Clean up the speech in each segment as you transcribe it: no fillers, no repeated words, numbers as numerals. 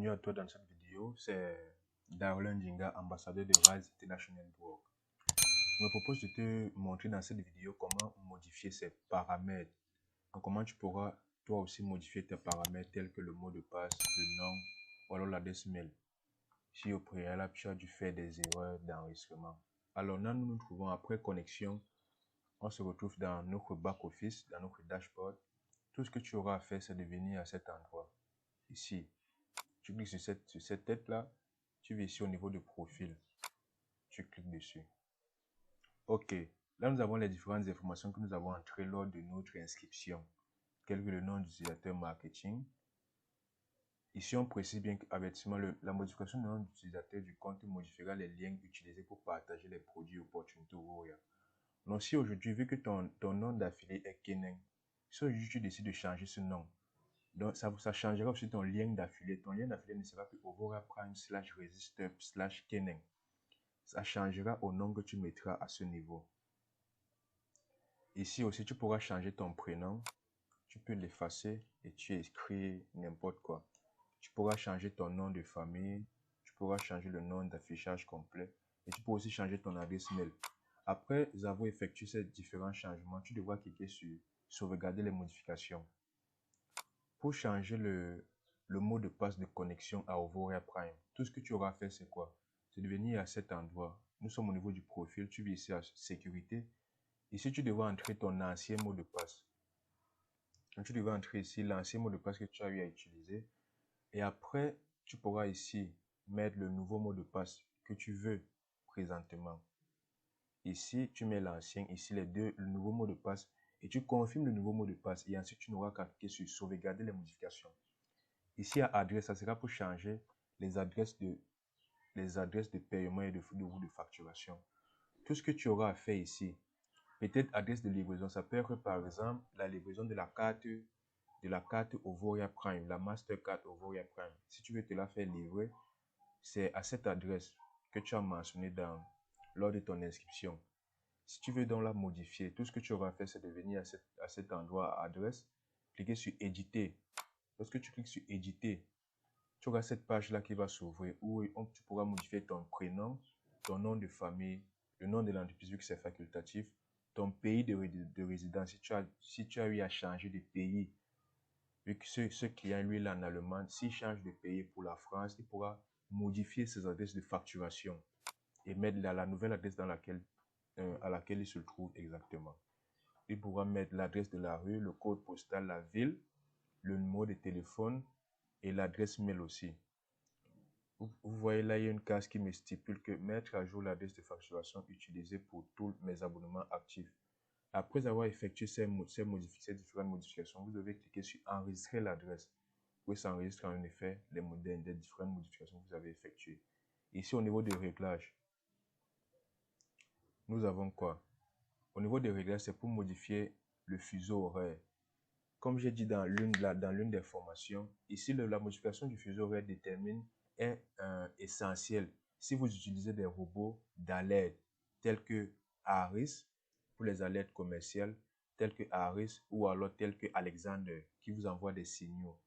bienvenue à toi dans cette vidéo. C'est Darlin Jinga, ambassadeur de Rise International Network. Je me propose de te montrer dans cette vidéo comment modifier ces paramètres. Donc, comment tu pourras toi aussi modifier tes paramètres tels que le mot de passe, le nom ou alors l'adresse mail. Si au préalable tu as dû faire des erreurs d'enregistrement. Alors là, nous nous trouvons après connexion. On se retrouve dans notre back-office, dans notre dashboard. Tout ce que tu auras à faire, c'est de venir à cet endroit. Ici, tu cliques sur cette tête-là. Tu vas ici au niveau de profil. Tu cliques dessus. OK. Là, nous avons les différentes informations que nous avons entrées lors de notre inscription. Quel que le nom d'utilisateur marketing. Ici, on précise bien qu'avertissement, la modification du nom d'utilisateur du compte modifiera les liens utilisés pour partager les produits opportunités ou rien. Donc, si aujourd'hui, vu que ton nom d'affilié est Keneng, si aujourd'hui tu décides de changer ce nom, donc ça changera aussi ton lien d'affilié. Ton lien d'affilié ne sera plus Ovora Prime /register/ Keneng. Ça changera au nom que tu mettras à ce niveau. Ici aussi, tu pourras changer ton prénom. Tu peux l'effacer et tu écris n'importe quoi. Tu pourras changer ton nom de famille. Tu pourras changer le nom d'affichage complet. Et tu pourras aussi changer ton adresse mail. Après avoir effectué ces différents changements, tu devras cliquer sur sauvegarder les modifications. Pour changer le mot de passe de connexion à Ovora Prime, tout ce que tu auras à faire, c'est quoi? C'est de venir à cet endroit. Nous sommes au niveau du profil. Tu viens ici à sécurité. Ici, tu devras entrer ton ancien mot de passe. Donc, tu devras entrer ici l'ancien mot de passe que tu as eu à utiliser. Et après, tu pourras ici mettre le nouveau mot de passe que tu veux présentement. Ici, tu mets l'ancien, ici le nouveau mot de passe et tu confirmes le nouveau mot de passe. Et ensuite, tu n'auras qu'à cliquer sur sauvegarder les modifications. Ici, à adresse, ça sera pour changer les adresses de paiement et de facturation. Tout ce que tu auras à faire ici, peut-être adresse de livraison, ça peut être par exemple la livraison de la carte Ovora Prime, la Mastercard Ovora Prime. Si tu veux te la faire livrer, c'est à cette adresse que tu as mentionné lors de ton inscription. Si tu veux donc la modifier, tout ce que tu auras à faire, c'est de venir à cet endroit à adresse, cliquer sur éditer. Lorsque tu cliques sur éditer, tu auras cette page-là qui va s'ouvrir où tu pourras modifier ton prénom, ton nom de famille, le nom de l'entreprise vu que c'est facultatif, ton pays de résidence. Si tu as eu à changer de pays, vu que ce client, lui, est en Allemagne, s'il change de pays pour la France, il pourra modifier ses adresses de facturation et mettre la nouvelle adresse à laquelle il se trouve exactement. Il pourra mettre l'adresse de la rue, le code postal, la ville, le numéro de téléphone et l'adresse mail aussi. Vous voyez là, il y a une case qui me stipule que mettre à jour l'adresse de facturation utilisée pour tous mes abonnements actifs. Après avoir effectué ces différentes modifications, vous devez cliquer sur enregistrer l'adresse. Où s'enregistre en effet les différentes modifications que vous avez effectuées. Ici, au niveau des réglages, nous avons quoi? Au niveau des réglages, c'est pour modifier le fuseau horaire. Comme j'ai dit dans l'une des formations, ici, la modification du fuseau horaire est essentielle si vous utilisez des robots d'alerte tels que Harris pour les alertes commerciales, tels que Harris ou alors tels que Alexander qui vous envoie des signaux.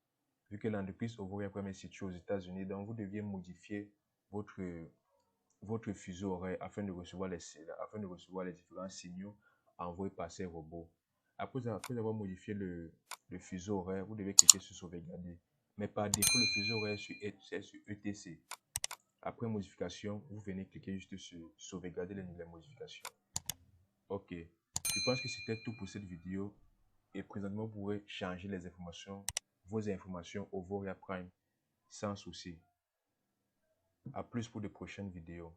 Vu que l'entreprise Ovora Prime est située aux États-Unis, donc vous deviez modifier votre fuseau horaire afin de recevoir les différents signaux envoyés par ces robots. Après avoir modifié le fuseau horaire, vous devez cliquer sur sauvegarder. Mais par défaut, le fuseau horaire c'est sur ETC. Après modification, vous venez cliquer juste sur sauvegarder les modifications. Ok. Je pense que c'était tout pour cette vidéo. Et présentement, vous pourrez changer vos informations Ovora Prime sans souci. À plus pour de prochaines vidéos.